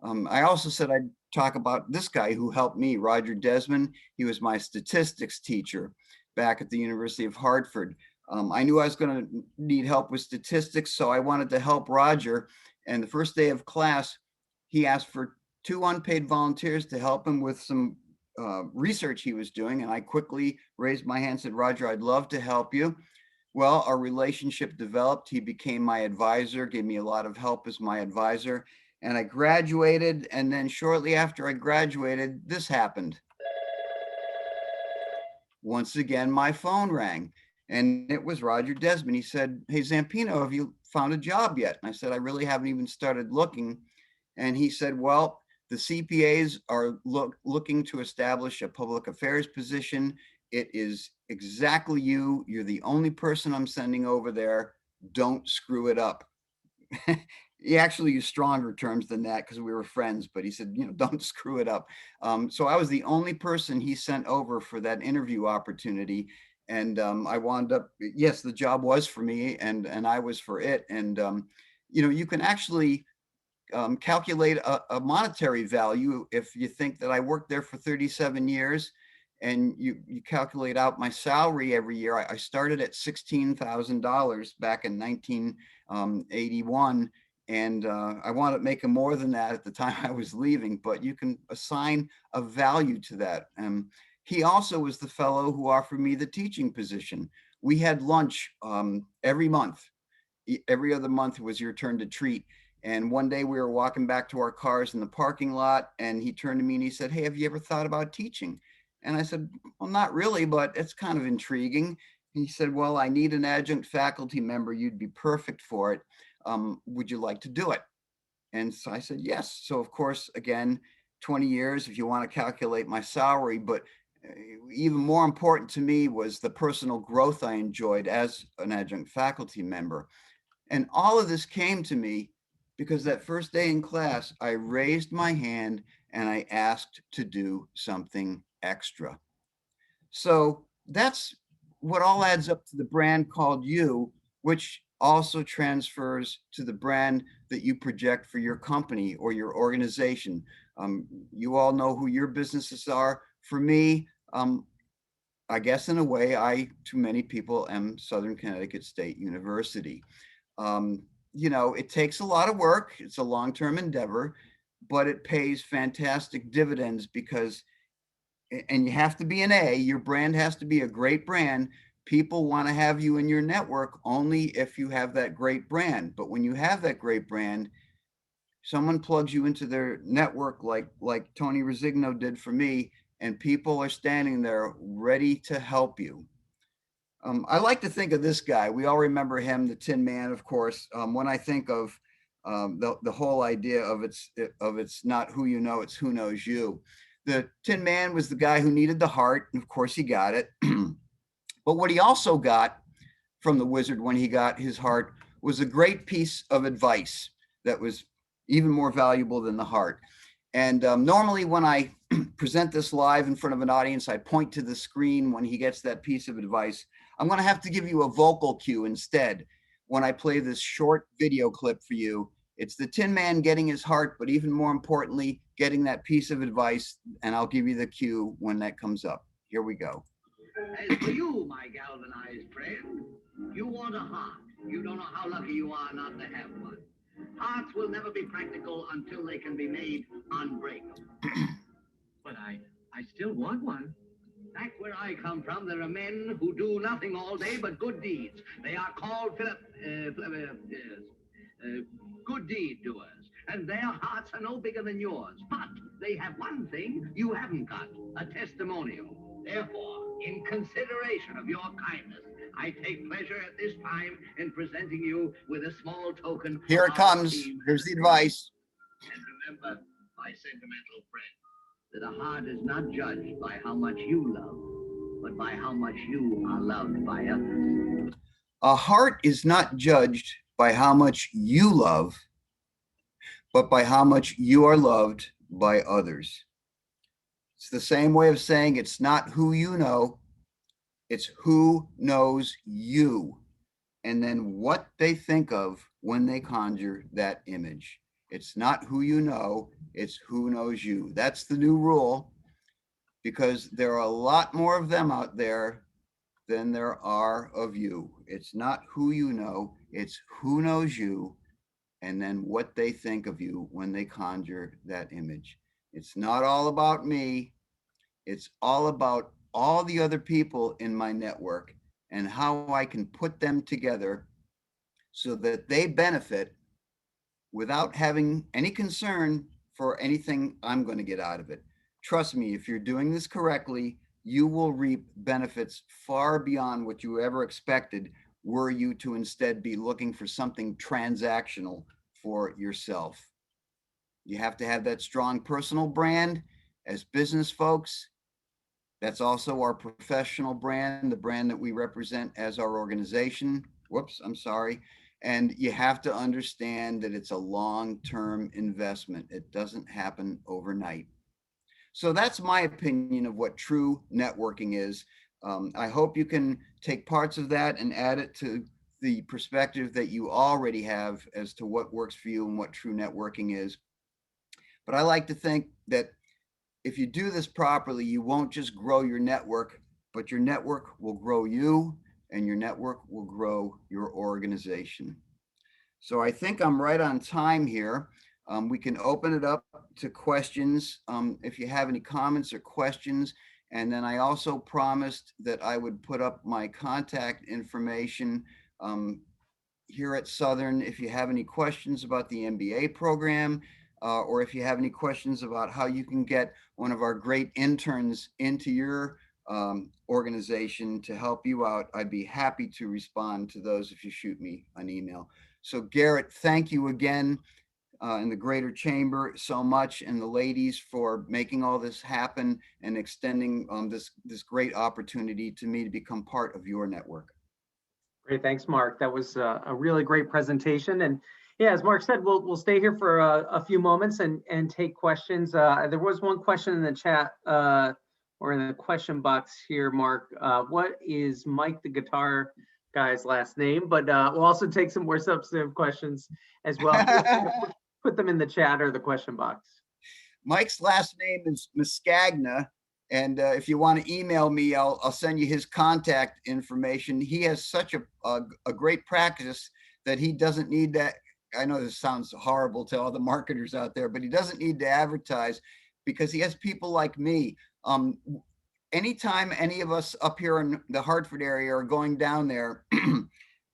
I also said I'd talk about this guy who helped me, Roger Desmond. He was my statistics teacher back at the University of Hartford. I knew I was going to need help with statistics, so I wanted to help Roger. And the first day of class, he asked for 2 unpaid volunteers to help him with some research he was doing. And I quickly raised my hand and said, Roger, I'd love to help you. Well, our relationship developed. He became my advisor, gave me a lot of help as my advisor. And I graduated. And then shortly after I graduated, this happened. Once again, my phone rang and it was Roger Desmond. He said, hey, Zampino, have you found a job yet? And I said, I really haven't even started looking. And he said, well, the CPAs are looking to establish a public affairs position. It is exactly you. You're the only person I'm sending over there. Don't screw it up. He actually used stronger terms than that because we were friends, but he said, don't screw it up. So I was the only person he sent over for that interview opportunity. And I wound up, yes, the job was for me and I was for it. And, you can actually calculate a monetary value if you think that I worked there for 37 years and you calculate out my salary every year. I started at $16,000 back in 1981. And I wanted to make more than that at the time I was leaving, but you can assign a value to that. He also was the fellow who offered me the teaching position. We had lunch every month. Every other month was your turn to treat. And one day we were walking back to our cars in the parking lot and he turned to me and he said, hey, have you ever thought about teaching? And I said, well, not really, but it's kind of intriguing. He said, well, I need an adjunct faculty member. You'd be perfect for it. Would you like to do it? And so I said, yes. So of course, again, 20 years, if you want to calculate my salary, but even more important to me was the personal growth I enjoyed as an adjunct faculty member. And all of this came to me because that first day in class, I raised my hand and I asked to do something extra. So that's what all adds up to the brand called you, which also transfers to the brand that you project for your company or your organization. You all know who your businesses are. For me, I guess in a way, to many people, am Southern Connecticut State University. It takes a lot of work. It's a long-term endeavor, but it pays fantastic dividends because, and you have to be an A, your brand has to be a great brand. People want to have you in your network only if you have that great brand. But when you have that great brand, someone plugs you into their network like Tony Resigno did for me, and people are standing there ready to help you. I like to think of this guy. We all remember him, the Tin Man, of course. When I think of the whole idea of it's not who you know, it's who knows you. The Tin Man was the guy who needed the heart, and of course he got it. But what he also got from the wizard when he got his heart was a great piece of advice that was even more valuable than the heart. And normally when I present this live in front of an audience, I point to the screen when he gets that piece of advice. I'm going to have to give you a vocal cue instead when I play this short video clip for you. It's the Tin Man getting his heart, but even more importantly, getting that piece of advice. And I'll give you the cue when that comes up. Here we go. As for you, my galvanized friend, you want a heart. You don't know how lucky you are not to have one. Hearts will never be practical until they can be made unbreakable. But I still want one. Back where I come from, there are men who do nothing all day but good deeds. They are called good deed doers, and their hearts are no bigger than yours. But they have one thing you haven't got, a testimonial. Therefore, in consideration of your kindness, I take pleasure at this time in presenting you with a small token. Here it of comes. esteem Here's the and advice. And remember, my sentimental friend, that a heart is not judged by how much you love, but by how much you are loved by others. A heart is not judged by how much you love, but by how much you are loved by others. It's the same way of saying it's not who you know, it's who knows you, and then what they think of when they conjure that image. It's not who you know, it's who knows you. That's the new rule, because there are a lot more of them out there than there are of you. It's not who you know, it's who knows you, and then what they think of you when they conjure that image. It's not all about me. It's all about all the other people in my network and how I can put them together so that they benefit without having any concern for anything I'm going to get out of it. Trust me, if you're doing this correctly, you will reap benefits far beyond what you ever expected were you to instead be looking for something transactional for yourself. You have to have that strong personal brand as business folks. That's also our professional brand, the brand that we represent as our organization. Whoops, I'm sorry. And you have to understand that it's a long-term investment. It doesn't happen overnight. So that's my opinion of what true networking is. I hope you can take parts of that and add it to the perspective that you already have as to what works for you and what true networking is. But I like to think that if you do this properly, you won't just grow your network, but your network will grow you, and your network will grow your organization. So I think I'm right on time here. We can open it up to questions if you have any comments or questions. And then I also promised that I would put up my contact information here at Southern. If you have any questions about the MBA program, or if you have any questions about how you can get one of our great interns into your organization to help you out, I'd be happy to respond to those if you shoot me an email. So Garrett, thank you again in the Greater Chamber so much, and the ladies for making all this happen and extending this great opportunity to me to become part of your network. Great, thanks, Mark. That was a really great presentation. And yeah, as Mark said, we'll stay here for a few moments and take questions. There was one question in the chat or in the question box here, Mark. What is Mike the guitar guy's last name? But we'll also take some more substantive questions as well. Put them in the chat or the question box. Mike's last name is Muscagna. And if you want to email me, I'll send you his contact information. He has such a great practice that he doesn't need that. I know this sounds horrible to all the marketers out there, but he doesn't need to advertise because he has people like me. Anytime any of us up here in the Hartford area are going down there,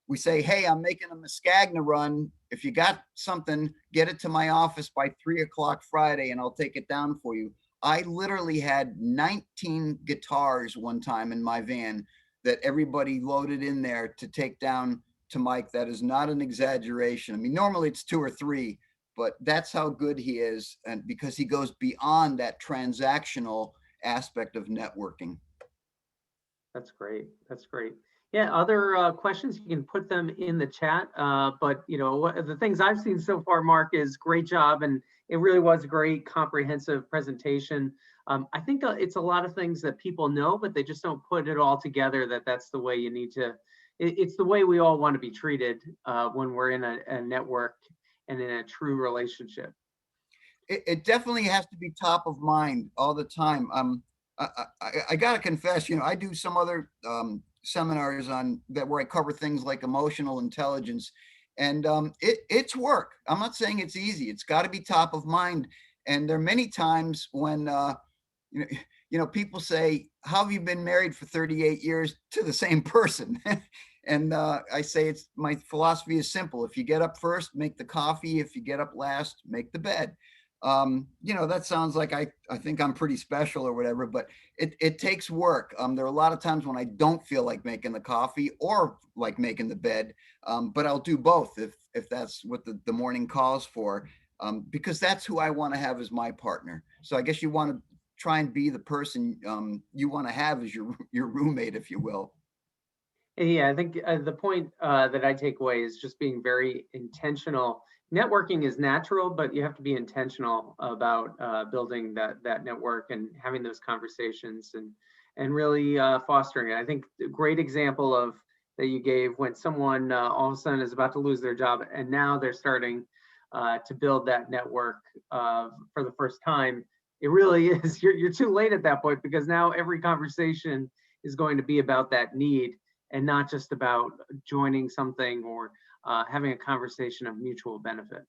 we say, hey, I'm making a Muscagna run. If you got something, get it to my office by 3 o'clock Friday and I'll take it down for you. I literally had 19 guitars one time in my van that everybody loaded in there to take down to Mike. That is not an exaggeration. I mean, normally it's 2 or 3, but that's how good he is. And because he goes beyond that transactional aspect of networking. That's great. That's great. Yeah, other questions, you can put them in the chat. But you know, the things I've seen so far, Mark, is great job. And it really was a great comprehensive presentation. I think it's a lot of things that people know, but they just don't put it all together that that's the way you need to, it's the way we all want to be treated when we're in a network and in a true relationship. It definitely has to be top of mind all the time. I got to confess, you know, I do some other seminars on that where I cover things like emotional intelligence. And it's work. I'm not saying it's easy. It's got to be top of mind. And there are many times when, you know, people say, how have you been married for 38 years to the same person? And I say, it's my philosophy is simple. If you get up first, make the coffee. If you get up last, make the bed. That sounds like I think I'm pretty special or whatever, but it takes work. There are a lot of times when I don't feel like making the coffee or like making the bed, but I'll do both if that's what the morning calls for, because that's who I want to have as my partner. So I guess you want to try and be the person you want to have as your roommate, if you will. Yeah, I think the point that I take away is just being very intentional. Networking is natural, but you have to be intentional about building that network and having those conversations and really fostering it. I think a great example of that you gave when someone all of a sudden is about to lose their job and now they're starting to build that network for the first time. It really is, you're too late at that point, because now every conversation is going to be about that need and not just about joining something or having a conversation of mutual benefit.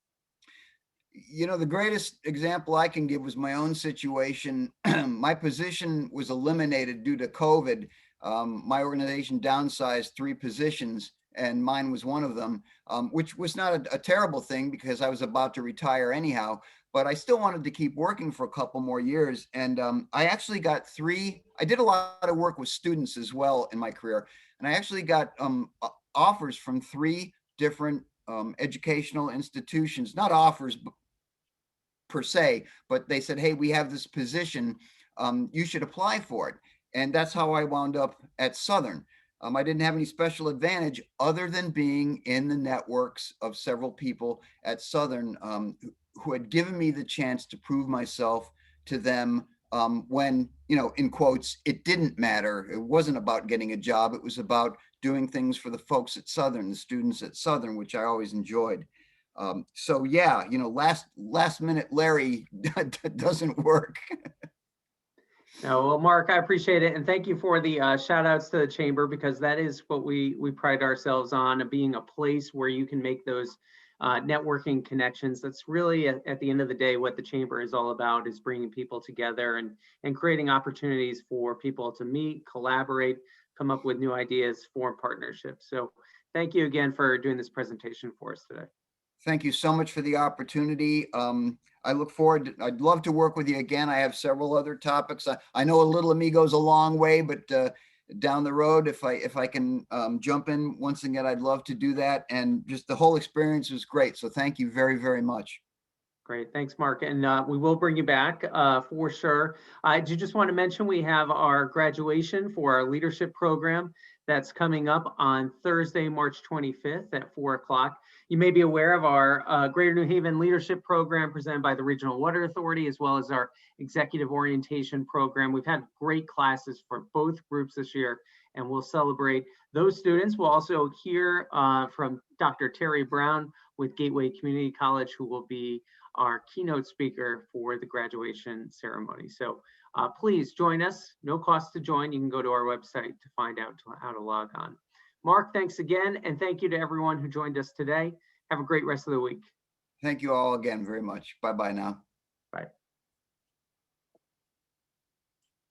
The greatest example I can give was my own situation. My position was eliminated due to COVID. My organization downsized 3 positions, and mine was one of them, which was not a terrible thing because I was about to retire anyhow, but I still wanted to keep working for a couple more years. And I actually got 3, I did a lot of work with students as well in my career. And I actually got offers from 3 different educational institutions, not offers per se, but they said, hey, we have this position, you should apply for it. And that's how I wound up at Southern. I didn't have any special advantage other than being in the networks of several people at Southern who had given me the chance to prove myself to them when, in quotes, it didn't matter. It wasn't about getting a job. It was about doing things for the folks at Southern, the students at Southern, which I always enjoyed. So yeah, last minute Larry doesn't work. No, well, Mark, I appreciate it. And thank you for the shout outs to the chamber, because that is what we pride ourselves on, being a place where you can make those networking connections. That's really at the end of the day, what the chamber is all about, is bringing people together and creating opportunities for people to meet, collaborate, come up with new ideas, form partnerships. So thank you again for doing this presentation for us today. Thank you so much for the opportunity. I look forward I'd love to work with you again. I have several other topics. I know a little of me goes a long way, but down the road, if I can jump in once again, I'd love to do that. And just the whole experience was great. So thank you very, very much. Great, thanks, Mark. And we will bring you back for sure. I do just want to mention we have our graduation for our leadership program that's coming up on Thursday, March 25th at 4 o'clock. You may be aware of our Greater New Haven Leadership Program presented by the Regional Water Authority, as well as our Executive Orientation Program. We've had great classes for both groups this year, and we'll celebrate those students. We'll also hear from Dr. Terry Brown with Gateway Community College, who will be our keynote speaker for the graduation ceremony. So please join us. No cost to join. You can go to our website to find out how to log on. Mark, thanks again. And thank you to everyone who joined us today. Have a great rest of the week. Thank you all again very much. Bye-bye now. Bye.